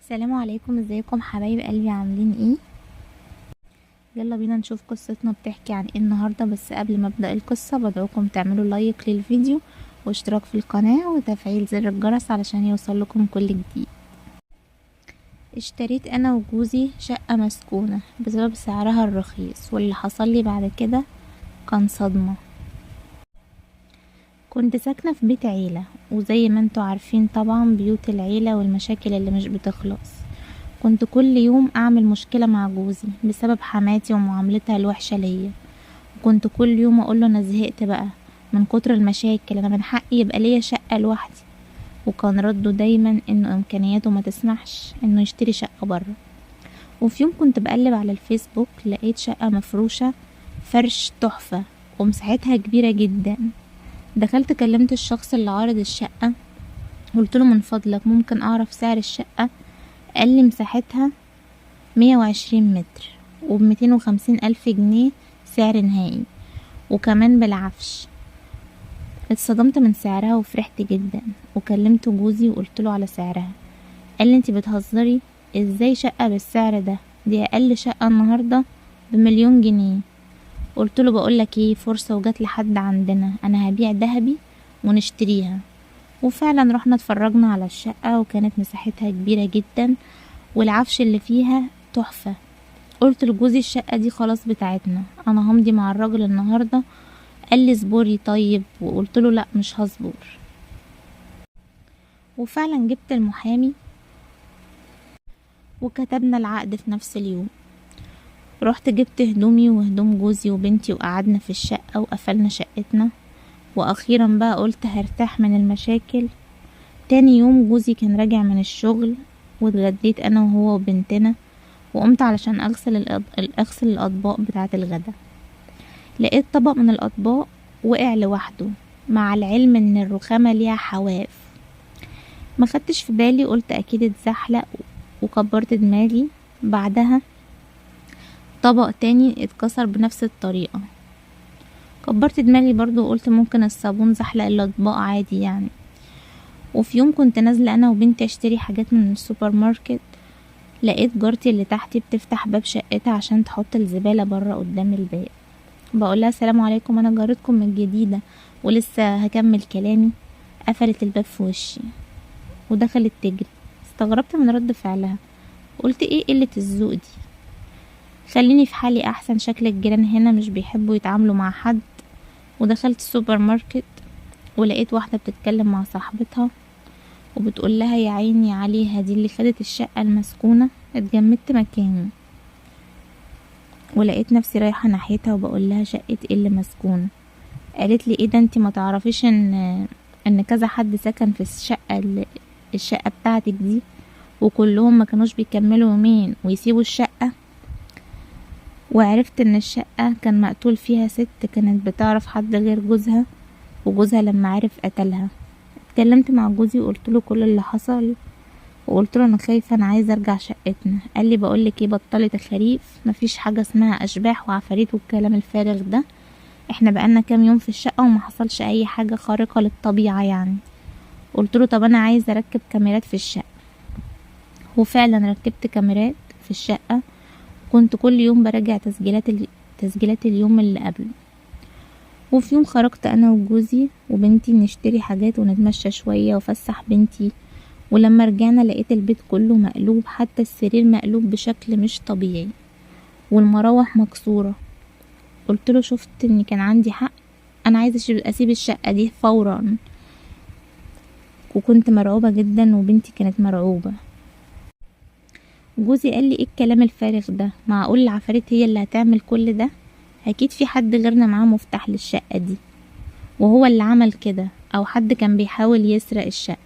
السلام عليكم، ازيكم حبايب قلبي؟ عاملين ايه؟ يلا بينا نشوف قصتنا بتحكي عن ايه النهارده. بس قبل ما ابدا القصه بدعوكم تعملوا لايك للفيديو واشتراك في القناه وتفعيل زر الجرس علشان يوصل لكم كل جديد. اشتريت انا وجوزي شقه مسكونه بسبب سعرها الرخيص، واللي حصل لي بعد كده كان صدمه. كنت ساكنه في بيت عيله، وزي ما انتوا عارفين طبعا بيوت العيله والمشاكل اللي مش بتخلص. كنت كل يوم اعمل مشكلة مع جوزي بسبب حماتي ومعاملتها الوحشة ليا. وكنت كل يوم اقوله انا زهقت بقى من كتر المشاكل، انا من حقي يبقى ليا شقة لوحدي. وكان رده دايما انه امكانياته ما تسمحش انه يشتري شقة بره. وفي يوم كنت بقلب على الفيسبوك لقيت شقة مفروشة فرش تحفة ومساحتها كبيرة جدا. دخلت كلمت الشخص اللي عارض الشقة، قلتله من فضلك ممكن اعرف سعر الشقة؟ قال لي مساحتها 120 متر و250,000 جنيه سعر نهائي، وكمان بالعفش. اتصدمت من سعرها وفرحت جدا، وكلمت جوزي وقلتله على سعرها. قال لي انتي بتهزري؟ ازاي شقة بالسعر ده؟ دي اقل شقة النهاردة ب1,000,000 جنيه. قلتله بقولك ايه، فرصة وجات لحد عندنا، انا هبيع ذهبي ونشتريها. وفعلا رحنا اتفرجنا على الشقة، وكانت مساحتها كبيرة جدا والعفش اللي فيها تحفة. قلت لجوزي الشقة دي خلاص بتاعتنا، انا همضي مع الراجل النهاردة. قال لي اصبري طيب، وقلت له لا مش هصبر. وفعلا جبت المحامي وكتبنا العقد في نفس اليوم. رحت جبت هدومي وهدوم جوزي وبنتي وقعدنا في الشقة وقفلنا شقتنا. واخيرا بقى قلت هرتاح من المشاكل. تاني يوم جوزي كان راجع من الشغل، واتغديت انا وهو وبنتنا، وقمت علشان اغسل الاطباق بتاعه الغدا. لقيت طبق من الاطباق وقع لوحده، مع العلم ان الرخامة ليها حواف. ما خدتش في بالي، قلت اكيد اتزحلق وكبرت دماغي. بعدها طبق تاني اتكسر بنفس الطريقة، كبرت دماغي برضو وقلت ممكن الصابون زحلق الاطباق عادي يعني. وفي يوم كنت نازلة انا وبنتي اشتري حاجات من السوبر ماركت، لقيت جارتي اللي تحتي بتفتح باب شقتها عشان تحط الزبالة برا قدام الباب. بقولها السلام عليكم، انا جارتكم من الجديدة. ولسه هكمل كلامي قفلت الباب في وشي ودخلت تجري. استغربت من رد فعلها، قلت ايه قلة الذوق دي؟ خليني في حالي احسن، شكل الجيران هنا مش بيحبوا يتعاملوا مع حد. ودخلت السوبر ماركت ولقيت واحدة بتتكلم مع صاحبتها وبتقول لها يا عيني عليها، دي اللي خدت الشقة المسكونة. اتجمدت مكاني ولقيت نفسي رايحة ناحيتها وبقول لها شقة ايه اللي مسكونة؟ قالت لي ايه ده، انتي ما تعرفيش ان كذا حد سكن في الشقة بتاعتك دي، وكلهم ما كانوش بيكملوا يومين ويسيبوا الشقة. وعرفت ان الشقة كان مقتول فيها ست كانت بتعرف حد غير جوزها، وجوزها لما عرف قتلها. اتكلمت مع جوزي وقلت له كل اللي حصل، وقلت له انا خايفه، انا عايزه ارجع شقتنا. قال لي بقولك ايه، بطلي تخاريف، مفيش حاجه اسمها اشباح وعفاريت والكلام الفارغ ده. احنا بقالنا كام يوم في الشقه وما حصلش اي حاجه خارقه للطبيعه يعني. قلت له طب انا عايزه اركب كاميرات في الشقه. وفعلا ركبت كاميرات في الشقه، كنت كل يوم براجع تسجيلات اليوم اللي قبله. وفي يوم خرجت انا وجوزي وبنتي نشتري حاجات ونتمشى شويه وفسح بنتي. ولما رجعنا لقيت البيت كله مقلوب، حتى السرير مقلوب بشكل مش طبيعي، والمراوح مكسورة. قلت له شفت اني كان عندي حق، انا عايزة اسيب الشقة دي فورا. وكنت مرعوبة جدا وبنتي كانت مرعوبة. جوزي قال لي ايه الكلام الفارغ ده، معقول العفاريت هي اللي هتعمل كل ده؟ اكيد في حد غيرنا معاه مفتاح للشقة دي وهو اللي عمل كده، او حد كان بيحاول يسرق الشقة.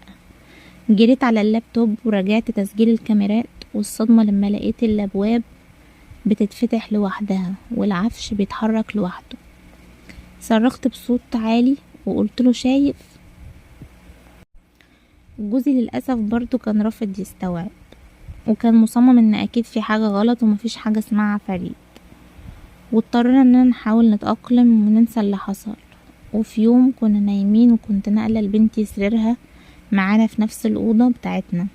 جريت على اللابتوب وراجعت تسجيل الكاميرات، والصدمة لما لقيت الابواب بتتفتح لوحدها والعفش بيتحرك لوحده. صرخت بصوت عالي وقلت له شايف؟ جوزي للأسف برضو كان رافض يستوعب، وكان مصمم ان اكيد في حاجة غلط ومفيش حاجة اسمها عفاريت. واضطرنا اننا نحاول نتأقلم وننسى اللي حصل. وفي يوم كنا نايمين وكنت نقلة لبنتي سريرها معانا في نفس الأوضة بتاعتنا،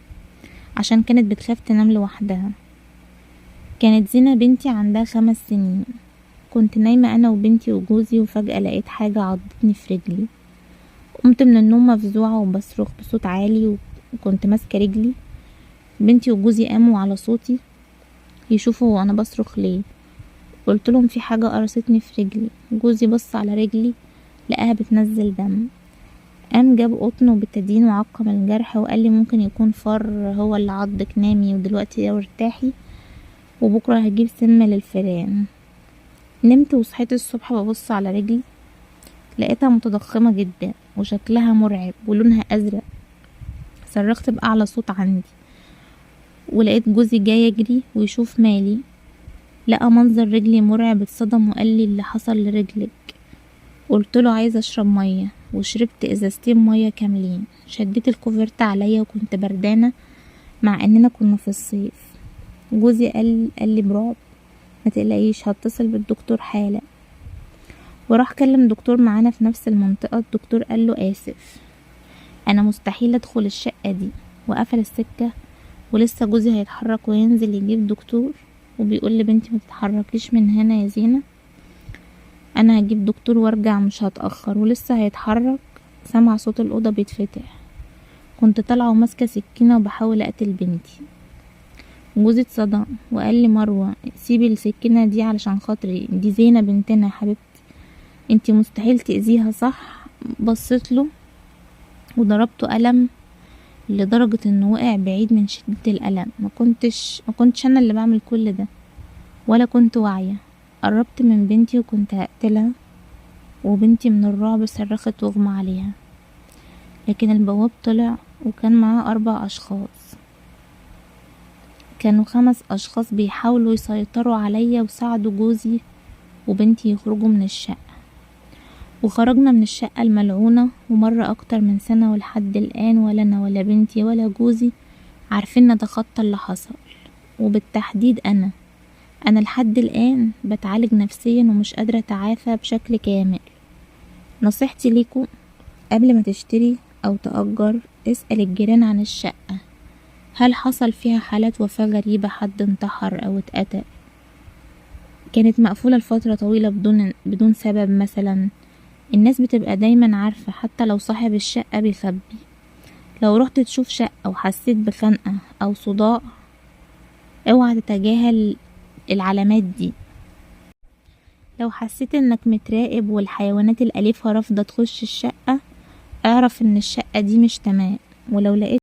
عشان كانت بتخاف تنام لوحدها. كانت زينة بنتي عندها 5 سنين. كنت نايمة أنا وبنتي وجوزي، وفجأة لقيت حاجة عضتني في رجلي. قمت من النوم مفزوعة وبصرخ بصوت عالي، وكنت ماسكة رجلي. بنتي وجوزي قاموا على صوتي يشوفوا وانا بصرخ ليه. قلت لهم في حاجة قرصتني في رجلي. جوزي بص على رجلي لقاها بتنزل دم. قام جاب قطن وبتدين وعقم الجرح، وقال لي ممكن يكون فار هو اللي عضك، نامي ودلوقتي ارتاحي وبكرة هجيب سم للفئران. نمت وصحيت الصبح ببص على رجلي، لقيتها متضخمة جدا وشكلها مرعب ولونها ازرق. صرخت بأعلى صوت عندي، ولقيت جوزي جاي يجري ويشوف مالي. لقى منظر رجلي مرعب، اتصدم وقال لي اللي حصل لرجلك. قلت له عايزه اشرب ميه، وشربت ازازتين ميه كاملين. شديت الكوفرت عليا وكنت بردانه مع اننا كنا في الصيف. جوزي قال لي برعب ما تقلقيش، هتصل بالدكتور حالا. وراح كلم دكتور معانا في نفس المنطقه. الدكتور قال له اسف، انا مستحيل ادخل الشقه دي، وقفل السكه. ولسه جوزي هيتحرك وينزل يجيب دكتور، وبيقول لبنتي ما تتحركيش من هنا يا زينة، انا هجيب دكتور وارجع مش هتأخر. ولسه هيتحرك سمع صوت الأوضة بيتفتح. كنت طالعة وماسكة سكينة وبحاول اقتل بنتي. جوزي اتصدم وقال لي مروة سيبي السكينة دي علشان خاطري، دي زينة بنتنا يا حبيبتي، انتي مستحيل تأذيها صح. بصيت له وضربته قلم لدرجة انه وقع بعيد من شدة الألم. ما كنتش انا اللي بعمل كل ده، ولا كنت واعية. قربت من بنتي وكنت هقتلها، وبنتي من الرعب صرخت واغمى عليها. لكن البواب طلع وكان معاه 4 أشخاص. كانوا 5 أشخاص بيحاولوا يسيطروا عليا وساعدوا جوزي وبنتي يخرجوا من الشقة. وخرجنا من الشقة الملعونة، ومر أكتر من سنة ولحد الآن ولا أنا ولا بنتي ولا جوزي عارفين نتخطى اللي حصل. وبالتحديد أنا لحد الآن بتعالج نفسيا ومش قادرة أتعافى بشكل كامل. نصيحتي ليكم قبل ما تشتري أو تأجر، اسأل الجيران عن الشقة، هل حصل فيها حالات وفاة غريبة، حد انتحر أو اتقتل، كانت مقفولة لفترة طويلة بدون سبب مثلا. الناس بتبقى دايما عارفة حتى لو صاحب الشقة بيخبي. لو رحت تشوف شقة وحسيت بخنقة أو صداع، اوعى تتجاهل العلامات دي. لو حسيت انك متراقب والحيوانات الأليفة رافضة تخش الشقة، اعرف ان الشقة دي مش تمام. ولو لقيت